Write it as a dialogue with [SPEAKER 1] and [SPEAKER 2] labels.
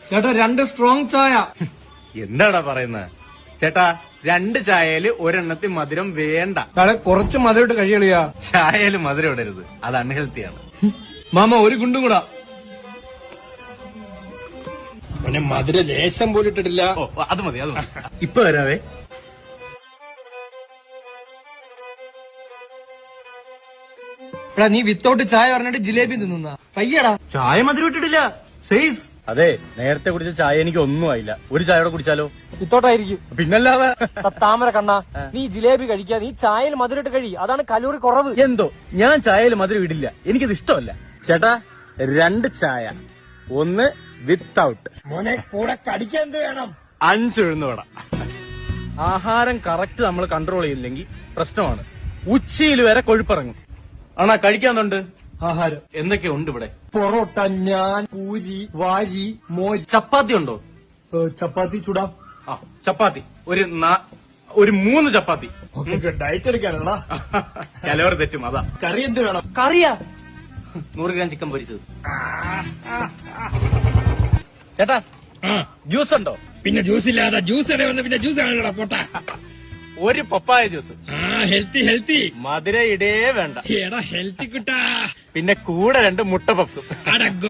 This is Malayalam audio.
[SPEAKER 1] ചേട്ടാ 2 സ്ട്രോങ് ചായ.
[SPEAKER 2] എന്താടാ പറയുന്നത് ചേട്ടാ? 2 ചായയില് ഒരെണ്ണത്തിൽ മധുരം വേണ്ട.
[SPEAKER 1] കുറച്ച് മധുരം ഇട്ട് കഴിയളിയാ.
[SPEAKER 2] ചായയില് മധുരം ഇടരുത്, അത് അൺഹെൽത്തിയാണ്.
[SPEAKER 1] മാമ ഒരു ഗുണ്ടും കൂടാ. പിന്നെ മധുര ലേശം പോലും ഇട്ടിട്ടില്ല.
[SPEAKER 2] ഓ അത് മതി, അത് മതി. ഇപ്പൊ വരാവേ.
[SPEAKER 1] എടാ നീ വിത്തൗട്ട് ചായ പറഞ്ഞിട്ട് ജിലേബി തിന്നുന്ന പയ്യടാ.
[SPEAKER 2] ചായ മധുരം ഇട്ടിട്ടില്ല, സേഫ്.
[SPEAKER 3] അതെ, നേരത്തെ കുടിച്ച ചായ എനിക്ക് ഒന്നും ആയില്ല. ഒരു ചായയോടെ കുടിച്ചാലോ?
[SPEAKER 1] വിത്തൗട്ടായിരിക്കും.
[SPEAKER 3] പിന്നല്ലാതെ.
[SPEAKER 1] താമര കണ്ണ, നീ ജിലേബി കഴിക്കാ, നീ ചായയിൽ മധുരം ഇട്ട് കഴി, അതാണ് കലോറി കുറവ്.
[SPEAKER 3] എന്തോ ഞാൻ ചായയിൽ മധുരം ഇടില്ല, എനിക്കത് ഇഷ്ടമല്ല. ചേട്ടാ 2 ചായ, 1 വിത്തൗട്ട്.
[SPEAKER 1] മോനെ കൂടെ കടിക്കാൻ എന്ത് വേണം?
[SPEAKER 2] 5 ഉഴുന്നുവട.
[SPEAKER 3] ആഹാരം കറക്റ്റ് നമ്മൾ കൺട്രോൾ ചെയ്യില്ലെങ്കിൽ പ്രശ്നമാണ്. ഉച്ചയിൽ വരെ കൊഴുപ്പിറങ്ങും.
[SPEAKER 2] ആണാ കഴിക്കാന്നുണ്ട്?
[SPEAKER 1] ആഹാരം
[SPEAKER 2] എന്തൊക്കെ ഉണ്ട് ഇവിടെ?
[SPEAKER 1] പൊറോട്ട, ഞാൻ, പൂരി, വാരി, മോര്.
[SPEAKER 2] ചപ്പാത്തി ഉണ്ടോ?
[SPEAKER 1] ചപ്പാത്തി ചുടാം.
[SPEAKER 2] ആ ചപ്പാത്തി ഒരു 3 ചപ്പാത്തി.
[SPEAKER 1] ഡയറ്റ് എടുക്കാനുള്ള
[SPEAKER 2] കലോറി തെറ്റും, അതാ.
[SPEAKER 1] കറി എന്ത് വേണം?
[SPEAKER 2] കറിയാ 100 ഗ്രാം ചിക്കൻ പൊരിച്ചത്. ചേട്ടാ ജ്യൂസ് ഉണ്ടോ?
[SPEAKER 1] പിന്നെ ജ്യൂസ് ഇല്ലാതെ ജ്യൂസ് ഇട വന്ന് പിന്നെ ജ്യൂസ് ആണല്ലോ പൊട്ട.
[SPEAKER 2] ഒരു പപ്പായ ജ്യൂസ്.
[SPEAKER 1] ഹെൽത്തി
[SPEAKER 2] മധുര ഇടേ വേണ്ട.
[SPEAKER 1] എടാ ഹെൽത്തി കുട്ടാ.
[SPEAKER 2] പിന്നെ കൂടെ 2 മുട്ട പപ്സും.